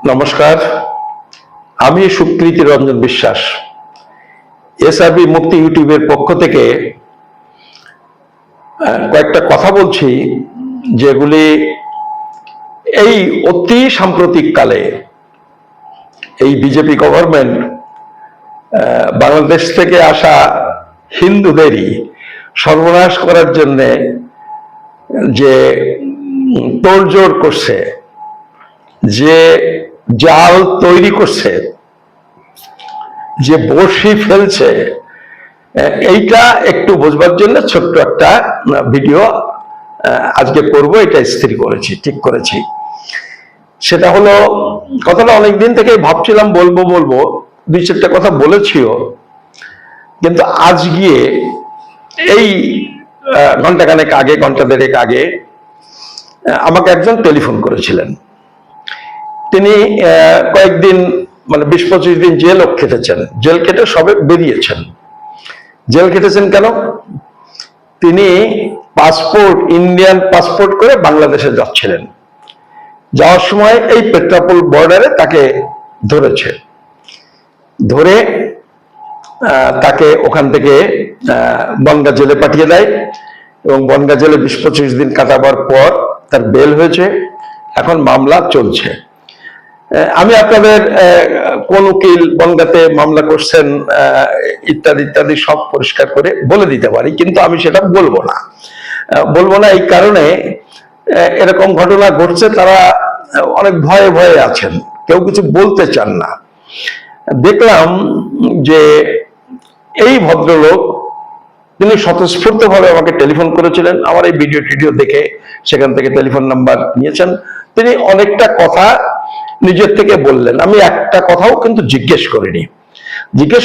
নমস্কার, আমি সুকৃতি রঞ্জন বিশ্বাস এসআরবি মুক্তি ইউটিউবের পক্ষ থেকে কয়েকটা কথা বলছি, যেগুলি এই অতি সাম্প্রতিক কালে এই বিজেপি গভর্নমেন্ট বাংলাদেশ থেকে আসা হিন্দুদেরই সর্বনাশ করার জন্যে যে তোড়জোড় করছে, যে জাল তৈরি করছে, যে বড়শি ফেলছে, এইটা একটু বোঝবার জন্য ছোট্ট একটা ভিডিও আজকে করব। এটা স্থির করেছি, ঠিক করেছি। সেটা হলো, কথাটা অনেকদিন থেকে ভাবছিলাম বলবো, দুই চারটা কথা বলেছিও, কিন্তু আজ গিয়ে এই ঘন্টাখানেক আগে, ঘন্টা দেড়েক আগে আমাকে একজন টেলিফোন করেছিলেন। তিনি কয়েকদিন, মানে 20-25 দিন জেলও খেটেছেন। জেল খেটে সবে বেরিয়েছেন। জেল খেটেছেন কেন? তিনি ইন্ডিয়ান পাসপোর্ট করে বাংলাদেশে যাচ্ছিলেন। যাওয়ার সময় এই পেট্রাপোল বর্ডারে তাকে ধরেছে। ধরে তাকে ওখান থেকে বনগাঁ জেলে পাঠিয়ে দেয় এবং বনগাঁ জেলে 20-25 দিন কাটাবার পর তার বেল হয়েছে। এখন মামলা চলছে। আমি আপনাদের কোন উকিল বনগাঁতে মামলা করছেন ইত্যাদি ইত্যাদি সব পরিষ্কার করে বলে দিতে পারি, কিন্তু আমি সেটা বলবো না। এই কারণে, এরকম ঘটনা ঘটছে, তারা অনেক ভয়ে ভয়ে আছেন, কেউ কিছু বলতে চান না। দেখলাম যে এই ভদ্রলোক, তিনি স্বতঃস্ফূর্তভাবে আমাকে টেলিফোন করেছিলেন। আমার এই ভিডিও দেখে সেখান থেকে টেলিফোন নাম্বার নিয়েছেন। তিনি অনেকটা কথা নিজের থেকে বললেন। আমি একটা কথাও কিন্তু জিজ্ঞেস করিনি। জিজ্ঞেস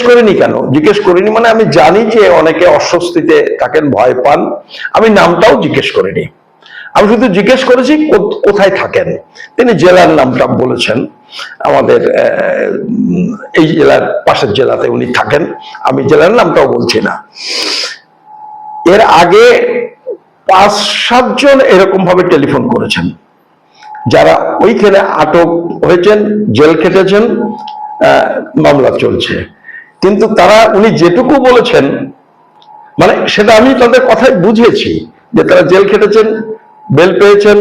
করিনি মানে আমি জানি যে অনেকে অস্বস্তিতে থাকেন, ভয় পান। আমি নামটাও জিজ্ঞেস করিনি। আমি শুধু জিজ্ঞেস করেছি কোথায় থাকেন। তিনি জেলার নামটা বলেছেন, আমাদের এই জেলার পাশের জেলাতে উনি থাকেন। আমি জেলার নামটাও বলছি না। এর আগে 5-7 জন এরকম ভাবে টেলিফোন করেছেন, যারা ওইখানে আটক হয়েছেন, জেল খেটেছেন, মামলা চলছে। কিন্তু উনি যেটুকু বলেছেন, মানে সেটা আমি তাদের কথায় বুঝেছি যে তারা জেল খেটেছেন, বেল পেয়েছেন,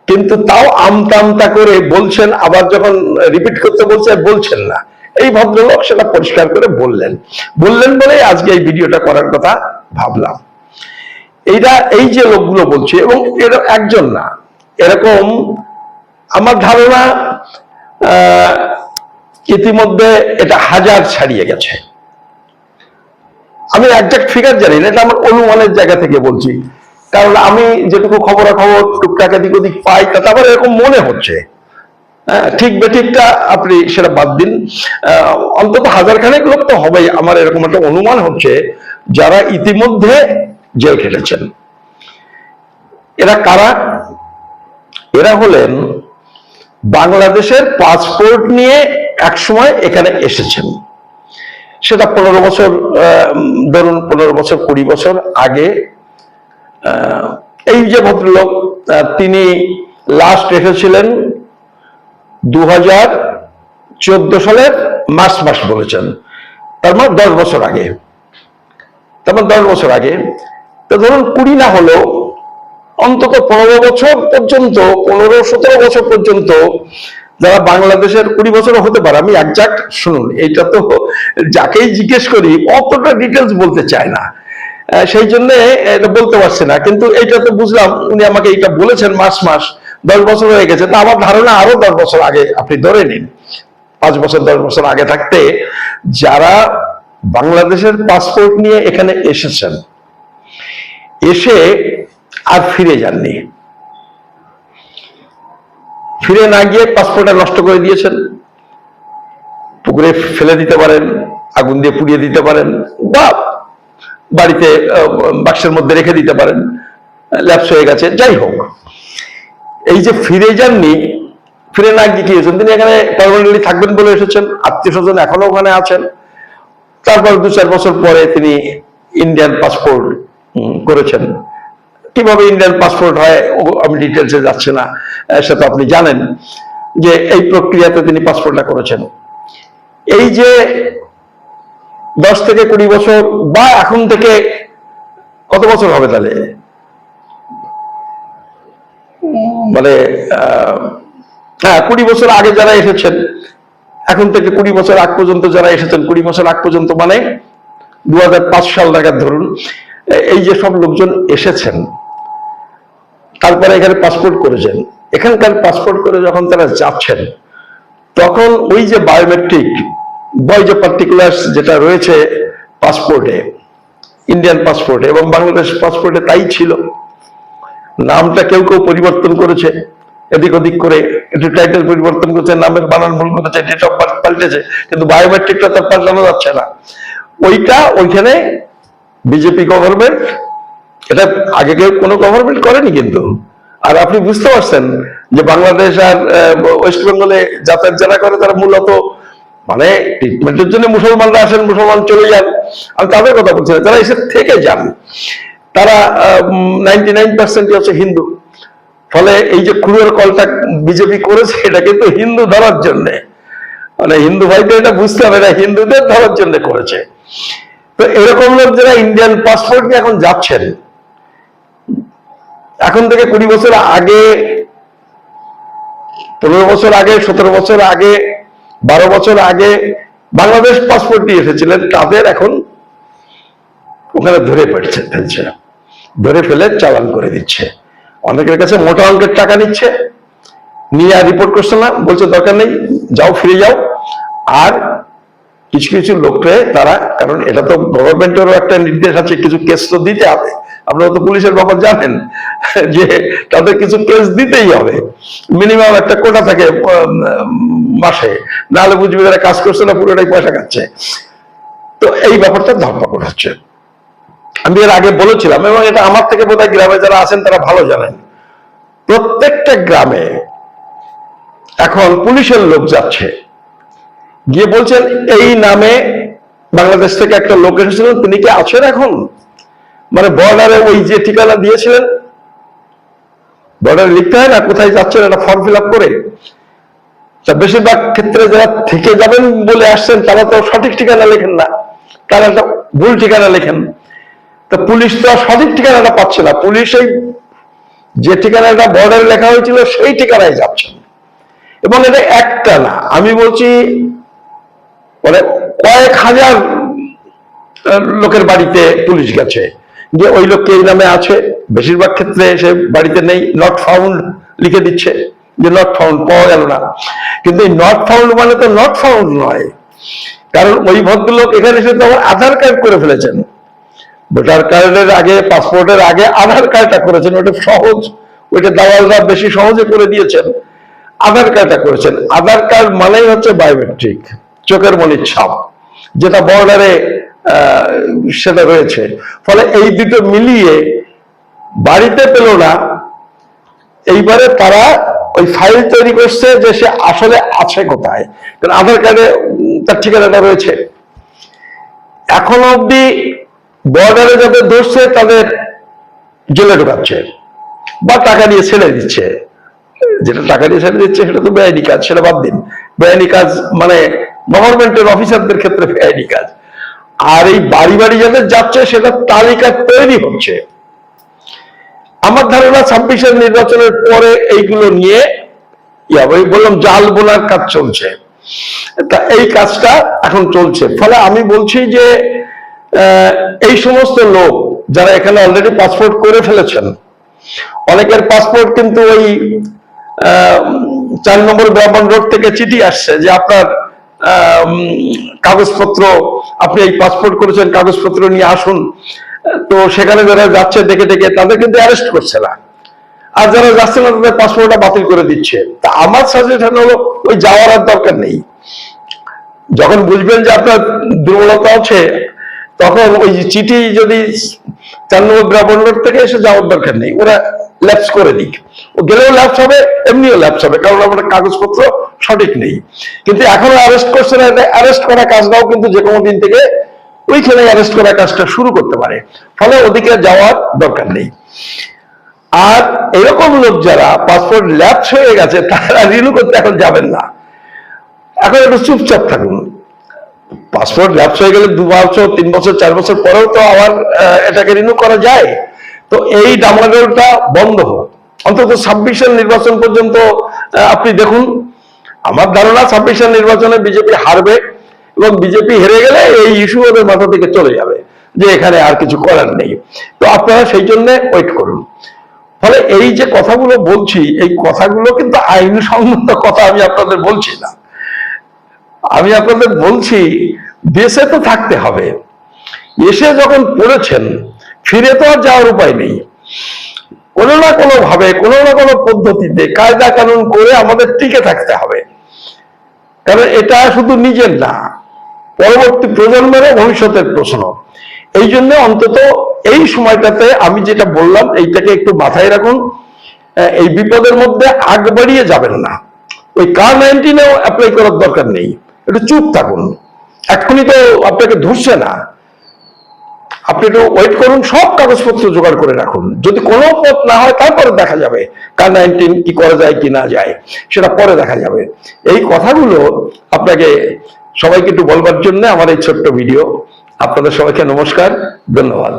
কিন্তু তাও আমতা করে বলছেন। আবার যখন রিপিট করতে বলছেন না। এই ভদ্রলোক সেটা পরিষ্কার করে বললেন বলেই আজকে এই ভিডিওটা করার কথা ভাবলাম। এই যে লোকগুলো বলছে, এবং এর একজন না, এরকম আমার ধারণা ইতিমধ্যে এটা 1000 ছাড়িয়ে গেছে। আমি একজাক্ট ফিগার জানি না, এটা আমার অনুমানের জায়গা থেকে বলছি। কারণ আমি যেটুকু খবরাখবর টুকটাক এদিক ওদিক পাই, তাতে আবার এরকম মনে হচ্ছে। ঠিক বেঠিকটা আপনি সেটা বাদ দিন, অন্তত 1000 খানেক লোক তো হবেই। আমার এরকম একটা অনুমান হচ্ছে যারা ইতিমধ্যে জেল খেটেছেন। এরা কারা? এরা হলেন বাংলাদেশের পাসপোর্ট নিয়ে একসময় এখানে এসেছেন। সেটা 15 বছর, ধরুন 15 বছর 20 বছর আগে। এই যে ভদ্রলোক, তিনি লাস্ট এসেছিলেন 2014 সালের মার্চ মাস বলেছেন। তার মানে 10 বছর আগে। তো ধরুন 20 না হলেও অন্তত 15 বছর পর্যন্ত, 15-17 বছর পর্যন্ত যারা বাংলাদেশের, 20 বছরও হতে পারে, আমি একজাক্ট শুনুন, এইটা তো যাকেই জিজ্ঞেস করি অতটা ডিটেলস বলতে চায় না, সেই জন্য এটা বলতে পারছি না। কিন্তু এইটা তো বুঝলাম, উনি আমাকে এইটা বলেছেন মাস 10 বছর হয়ে গেছে। তা আমার ধারণা আরো 10 বছর আগে আপনি ধরে নিন, 5 বছর 10 বছর আগে থাকতে যারা বাংলাদেশের পাসপোর্ট নিয়ে এখানে এসেছেন, এসে আর ফিরে যাননি। ফিরে না গিয়ে পাসপোর্টটা নষ্ট করে দিয়েছেন। পুকুরে ফেলে দিতে পারেন, আগুন দিয়ে পুড়িয়ে দিতে পারেন, বা বাড়িতে বাক্সের মধ্যে রেখে দিতে পারেন, ল্যাপস হয়ে গেছে, যাই হোক। এই যে ফিরে যাননি, ফিরে না গিয়ে কি হয়েছেন, তিনি এখানে পার্মানেন্টলি থাকবেন বলে এসেছেন, আত্মীয় স্বজন এখনো ওখানে আছেন। তারপর 2-4 বছর পরে তিনি ইন্ডিয়ান পাসপোর্ট করেছেন। কিভাবে ইন্ডিয়ান পাসপোর্ট হয় আমি ডিটেলসে যাচ্ছে না, সেটা আপনি জানেন। যে এই প্রক্রিয়াতে তিনি পাসপোর্টটা করেছেন। এই যে 10 থেকে 20 বছর বা এখন থেকে কত বছর হবে তাহলে, মানে 20 বছর আগে যারা এসেছেন, এখন থেকে 20 বছর আগ পর্যন্ত যারা এসেছেন, 20 বছর আগ পর্যন্ত মানে 2005 সাল নাগাদ ধরুন, এই যে সব লোকজন এসেছেন, তারপরে এখানে পাসপোর্ট করেছেন, এখানকার পাসপোর্ট করে যখন তারা যাচ্ছেন, তখন ওই যে বায়োমেট্রিক যে পার্টিকুলার্স যেটা রয়েছে পাসপোর্টে, ইন্ডিয়ান পাসপোর্টে এবং বাংলাদেশ পাসপোর্টে তাই ছিল। নামটা কেউ কেউ পরিবর্তন করেছে, এদিক ওদিক করে একটু টাইটেল পরিবর্তন করেছে, নামের বানান ভুল করেছে, ডেট অফ বার্থ পাল্টেছে, কিন্তু বায়োমেট্রিকটা তার পাল্টানো যাচ্ছে না। ওইখানে বিজেপি গভর্নমেন্ট, এটা আগে কেউ কোনো গভর্নমেন্ট করেনি কিন্তু। আর আপনি বুঝতে পারছেন যে বাংলাদেশ আর ওয়েস্ট বেঙ্গলে যাতায়াত যারা করে তারা মূলত মানে ট্রিটমেন্টের জন্য মুসলমানরা আসেন, মুসলমান চলে যান, আমি তাদের কথা বলছি না, যারা এসে থেকে যান তারা 99% হচ্ছে হিন্দু। ফলে এই যে ক্রুয়ের কলটা বিজেপি করেছে, এটা কিন্তু হিন্দু ধরার জন্য, মানে হিন্দু ভাইদের এটা বুঝতে হবে, এটা হিন্দুদের ধরার জন্য করেছে। তো এরকম লোক যারা ইন্ডিয়ান পাসপোর্ট নিয়ে এখন যাচ্ছেন, এখন থেকে 20 বছর আগে, 15 বছর আগে, 17 বছর আগে, 12 বছর আগে বাংলাদেশ পাসপোর্ট নিয়ে এসেছিলেন, তাদের এখন ওখানে ধরে ফেলে চালান করে দিচ্ছে। অনেকের কাছে মোটা অঙ্কের টাকা নিচ্ছে, নিয়ে আর রিপোর্ট করছে না, বলছে দরকার নেই, যাও ফিরে যাও। আর কিছু কিছু লোককে তারা, কারণ এটা তো গভর্নমেন্টেরও একটা নির্দেশ আছে, কিছু কেস তো দিতে হবে, আপনারা তো পুলিশের ব্যাপার জানেন যে তাদের কিছু কেস দিতেই হবে, মিনিমাম একটা কোটা থাকে মাসে, নাহলে বুঝবে যারা কাজ করছে না পুরোটাই পয়সা খাচ্ছে। তো এই ব্যাপারটা ধরপাকড় হচ্ছে। আমি এর আগে বলেছিলাম, এবং এটা আমার থেকে বোধহয় গ্রামে যারা আছেন তারা ভালো জানেন, প্রত্যেকটা গ্রামে এখন পুলিশের লোক যাচ্ছে, গিয়ে বলছেন এই নামে বাংলাদেশ থেকে একটা লোক এসেছিলেন, তিনি কি আছেন এখন? মানে বর্ডারে ওই যে ঠিকানা দিয়েছিলেন, বর্ডারে লিখতে হয় না কোথায় যাচ্ছেন, একটা ফর্ম ফিল আপ করে। তা বেশিরভাগ ক্ষেত্রে যারা থেকে যাবেন বলে আসছেন তারা তো সঠিক ঠিকানা লেখেন না, তারা একটা ভুল ঠিকানা লেখেন। তা পুলিশ তো সঠিক ঠিকানাটা পাচ্ছে না, পুলিশ এই যে ঠিকানাটা বর্ডারে লেখা হয়েছিল সেই ঠিকানায় যাচ্ছেন। এবং এটা একটা না, আমি বলছি মানে কয়েক হাজার লোকের বাড়িতে পুলিশ গেছে, যে ওই লোককে এই নামে আছে, বেশিরভাগ ক্ষেত্রে সে বাড়িতে নেই, নট ফাউন্ড লিখে দিচ্ছে, যে নট ফাউন্ড, পাওয়া গেল না। কিন্তু এই নট ফাউন্ড মানে তো নট ফাউন্ড নয়, কারণ ওই ভদ্রলোক এখানে এসে তো আধার কার্ড করে ফেলেছেন, ভোটার কার্ডের আগে, পাসপোর্টের আগে আধার কার্ডটা করেছেন, ওটা সহজ, ওইটা দালালরা বেশি সহজে করে দিয়েছেন, আধার কার্ডটা করেছেন। আধার কার্ড মানেই হচ্ছে বায়োমেট্রিক, চোখের মনির ছাপ, যেটা বর্ডারে সেটা রয়েছে। ফলে এই দুটো মিলিয়ে বাড়িতে পেল না, এইবারে তারা ওই ফাইল তৈরি করছে যে সে আসলে আছে কোথায়, কারণ আধার কার্ডে তার ঠিকানাটা রয়েছে। এখনো অব্দি বর্ডারে যাদের ধরছে তাদের জেলে ঢোকাচ্ছে বা টাকা দিয়ে ছেড়ে দিচ্ছে। যেটা টাকা দিয়ে ছেড়ে দিচ্ছে সেটা তো বেআইনি কাজ, সেটা বাদ দিন। বেআইনি কাজ মানে গভর্নমেন্টের অফিসারদের ক্ষেত্রে বেআইনি কাজ। আর এই বাড়ি বাড়ি যাদের যাচ্ছে সেটা তালিকা তৈরি হচ্ছে। আমার ধারণা 26-এর নির্বাচনের পরে এইগুলো নিয়ে বললাম জাল বোনার কাজ চলছে, তা এই কাজটা এখন চলছে। ফলে আমি বলছি যে এই সমস্ত লোক যারা এখানে অলরেডি পাসপোর্ট করে ফেলেছেন, অনেকের পাসপোর্ট কিন্তু ওই 4 নম্বর ব্রাহ্মণ রোড থেকে চিঠি আসছে যে আপনার কাগজপত্র, আপনি এই পাসপোর্ট করেছেন, কাগজপত্র নিয়ে আসুন। তো সেখানে যারা যাচ্ছে দেখে দেখে তাদের কিন্তু অ্যারেস্ট করছে না, আর যারা যাচ্ছে না তাদের পাসপোর্টটা বাতিল করে দিচ্ছে। তা আমার সাজেশন হলো ওই যাওয়ার আর দরকার নেই। যখন বুঝবেন যে আপনার দুর্বলতা আছে, তখন ওই চিঠি যদি 4 নম্বর ব্রাহ্মণ রোড থেকে এসে যাওয়ার দরকার নেই, ওরা ল্যাপস করে দিক। ও গেলেও ল্যাপস হবে, এমনিও ল্যাপস হবে, কারণ আমার কাগজপত্র সঠিক নেই। কিন্তু এখনো অ্যারেস্ট করছে না, অ্যারেস্ট করা কাজটাও কিন্তু যে কোনো দিন থেকে ওইখানে অ্যারেস্ট করা কাজটা শুরু করতে পারে। ফলে ওদিকে যাওয়ার দরকার নেই। আর এরকম লোক যারা পাসপোর্ট ল্যাপস হয়ে গেছে তারা রিনিউ করতে এখন যাবেন না, এখন একটু চুপচাপ থাকুন। পাসপোর্ট ল্যাপস হয়ে গেলে 2 বছর 3 বছর 4 বছর পরেও তো আবার এটাকে রিনিউ করা যায়। তো এই ডামাডোলটা বন্ধ হোক, অন্তত 26-এর নির্বাচন পর্যন্ত আপনি দেখুন। আমার ধারণা 26-এর নির্বাচনে বিজেপি হারবে, এবং বিজেপি হেরে গেলে এই ইস্যু ওদের মাথা থেকে চলে যাবে যে এখানে আর কিছু করার নেই। তো আপনারা সেই জন্য ওয়েট করুন। ফলে এই যে কথাগুলো বলছি, এই কথাগুলো কিন্তু আইনসম্মত কথা আমি আপনাদের বলছি না, আমি আপনাদের বলছি দেশে তো থাকতে হবে। এসে যখন পড়েছেন ফিরে তো আর যাওয়ার উপায় নেই। কোনো না কোনো ভাবে, কোনো না কোনো পদ্ধতিতে কায়দা কানুন করে আমাদের টিকে থাকতে হবে, কারণ এটা শুধু নিজের না, পরবর্তী প্রজন্মেরও ভবিষ্যতের প্রশ্ন। এই জন্য অন্তত এই সময়টাতে আমি যেটা বললাম এইটাকে একটু মাথায় রাখুন। এই বিপদের মধ্যে আগ বাড়িয়ে যাবেন না, ওই কার-19-এও অ্যাপ্লাই করার দরকার নেই, একটু চুপ থাকুন। এক্ষুনি তো আপনাকে ধরছে না, আপনি একটু ওয়েট করুন, সব কাগজপত্র জোগাড় করে রাখুন। যদি কোনো পথ না হয় তারপরে দেখা যাবে কার-19 কি করা যায় কি না যায়, সেটা পরে দেখা যাবে। এই কথাগুলো আপনাকে সবাইকে একটু বলবার জন্য আমার এই ছোট্ট ভিডিও। আপনাদের সবাইকে নমস্কার, ধন্যবাদ।